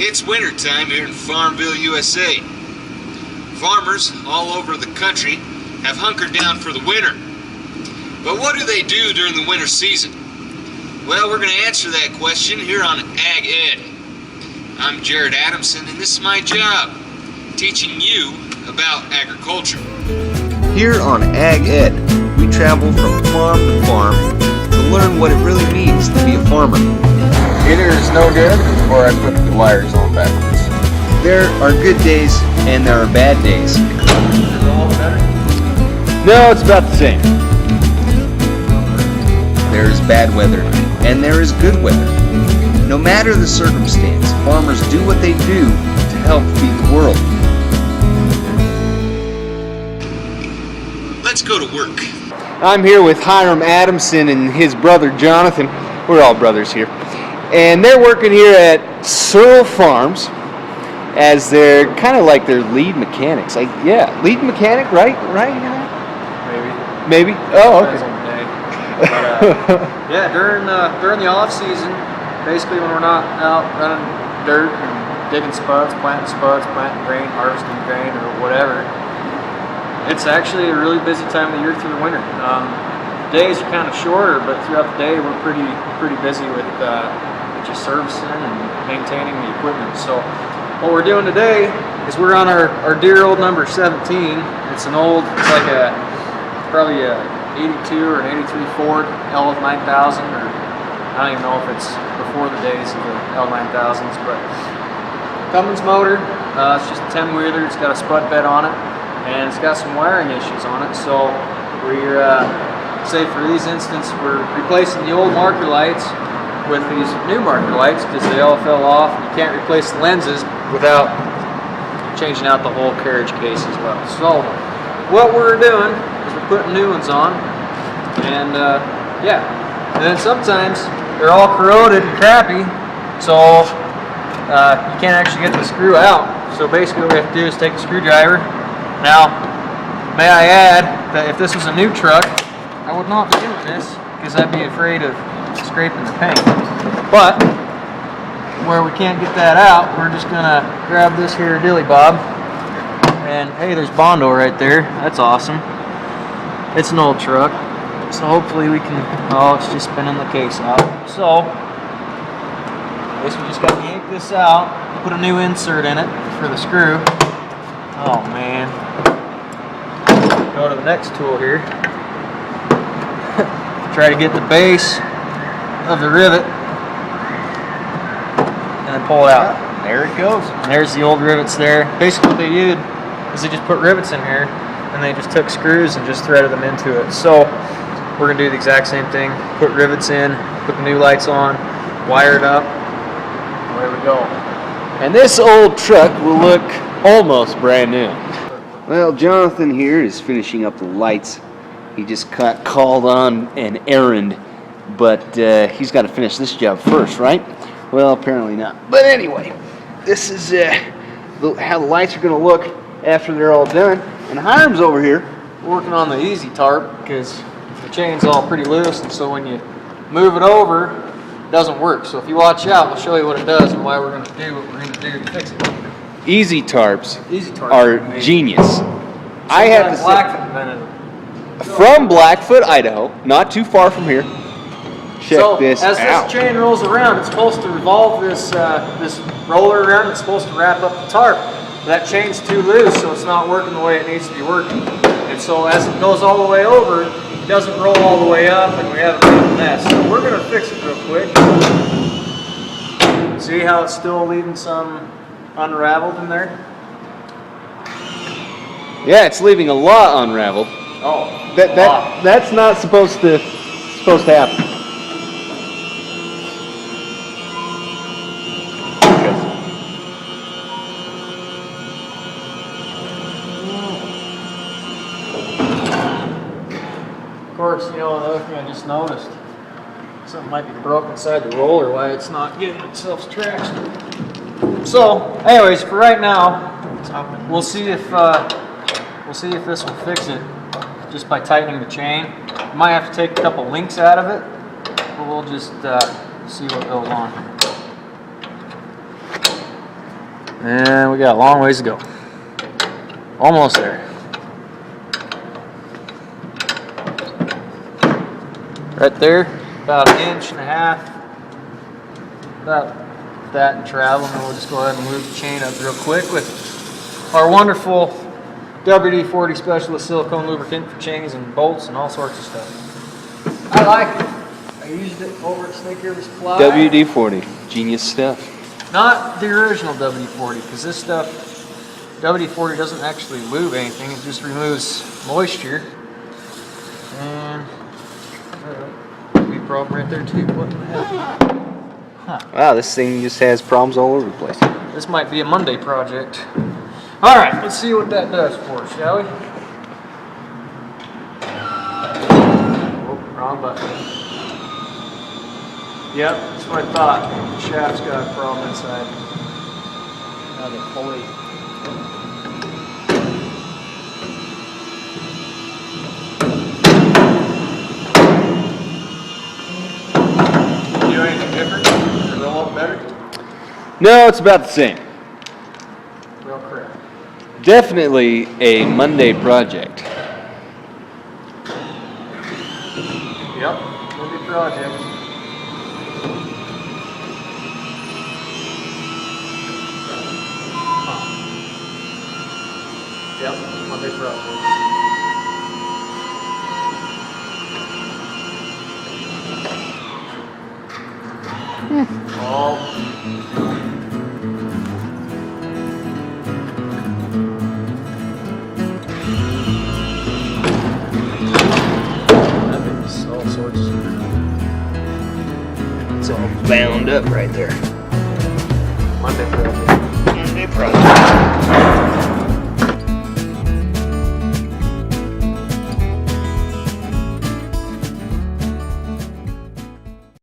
It's winter time here in Farmville, USA. Farmers all over the country have hunkered down for the winter. But what do they do during the winter season? Well, we're going to answer that question here on Ag Ed. I'm Jared Adamson, and this is my job, teaching you about agriculture. Here on Ag Ed, we travel from farm to farm to learn what it really means to be a farmer. Either it's no good, or I put the wires on backwards. There are good days and there are bad days. Is it all better? No, it's about the same. There is bad weather and there is good weather. No matter the circumstance, farmers do what they do to help feed the world. Let's go to work. I'm here with Hiram Adamson and his brother Jonathan. We're all brothers here. And they're working here at Searle Farms as they're kind of like their lead mechanics. Lead mechanic, right? Maybe. Oh, okay. Depends on the day. But, yeah, during the off season, basically when we're not out running dirt and digging spuds, planting grain, harvesting grain, or whatever, it's actually a really busy time of the year through the winter. Days are kind of shorter, but throughout the day we're pretty busy with just servicing and maintaining the equipment. So what we're doing today is we're on our dear old number 17. It's probably a 82 or an 83 Ford L9000, or I don't even know if it's before the days of the L9000s, but Cummins motor. It's just a 10-wheeler. It's got a spud bed on it, and it's got some wiring issues on it. So we're say for these instance, we're replacing the old marker lights with these new marker lights because they all fell off. You can't replace the lenses without changing out the whole carriage case as well. So what we're doing is we're putting new ones on, and and then sometimes they're all corroded and crappy, so you can't actually get the screw out. So basically what we have to do is take a screwdriver. Now, may I add that if this was a new truck, I would not be doing this because I'd be afraid of scraping the paint. But where we can't get that out, we're just gonna grab this here dilly bob, and hey, there's Bondo right there. That's awesome. It's an old truck, so hopefully we can. Oh, it's just spinning the case out. So I guess we just gotta yank this out, put a new insert in it for the screw. Oh man. Go to the next tool here. Try to get the base of the rivet and then pull it out. There it goes. And there's the old rivets there. Basically what they did is they just put rivets in here and they just took screws and just threaded them into it. So we're gonna do the exact same thing. Put rivets in, put the new lights on, wire it up, away we go. And this old truck will look almost brand new. Well, Jonathan here is finishing up the lights. He just got called on an errand, but he's got to finish this job first, right? Well, apparently not. But anyway, this is how the lights are going to look after they're all done. And Hiram's over here Working on the ED Tarp because the chain's all pretty loose, and so when you move it over, it doesn't work. So if you watch out, I'll show you what it does and why we're going to do what we're going to do to fix it. ED Tarps are are genius. I have to say, Blackfoot invented them. from Blackfoot, Idaho, not too far from here. Check this out. As this chain rolls around, it's supposed to revolve this this roller around. It's supposed to wrap up the tarp. That chain's too loose, so it's not working the way it needs to be working. And so as it goes all the way over, it doesn't roll all the way up, and we have a big mess. So we're going to fix it real quick. See how it's still leaving some unraveled in there? Yeah, it's leaving a lot unraveled. Oh, That's not supposed to happen. Of course, you know, another thing I just noticed, something might be broke inside the roller, why it's not getting itself traction. So, anyways, for right now, we'll see if this will fix it just by tightening the chain. You might have to take a couple links out of it, but we'll just see what goes on. And we got a long ways to go. Almost there. Right there, about 1.5 inches. About that in travel, and then we'll just go ahead and lube the chain up real quick with our wonderful WD-40 Specialist silicone lubricant for chains and bolts and all sorts of stuff. I like it. I used it over at Snake River Supply. WD-40, genius stuff. Not the original WD-40, because this stuff, WD-40 doesn't actually lube anything, it just removes moisture. And could be a problem right there too. What the hell? Huh. Wow, this thing just has problems all over the place. This might be a Monday project. Alright, let's see what that does for us, shall we? Oh, wrong button. Yep, that's what I thought. The shaft's got a problem inside. Now the pulley. Do anything different? Or a little better? No, it's about the same. Real crap. Definitely a Monday project. Yep, Monday project. Yep, Monday project. All all sorts. It's all bound up right there. Monday project. Monday project.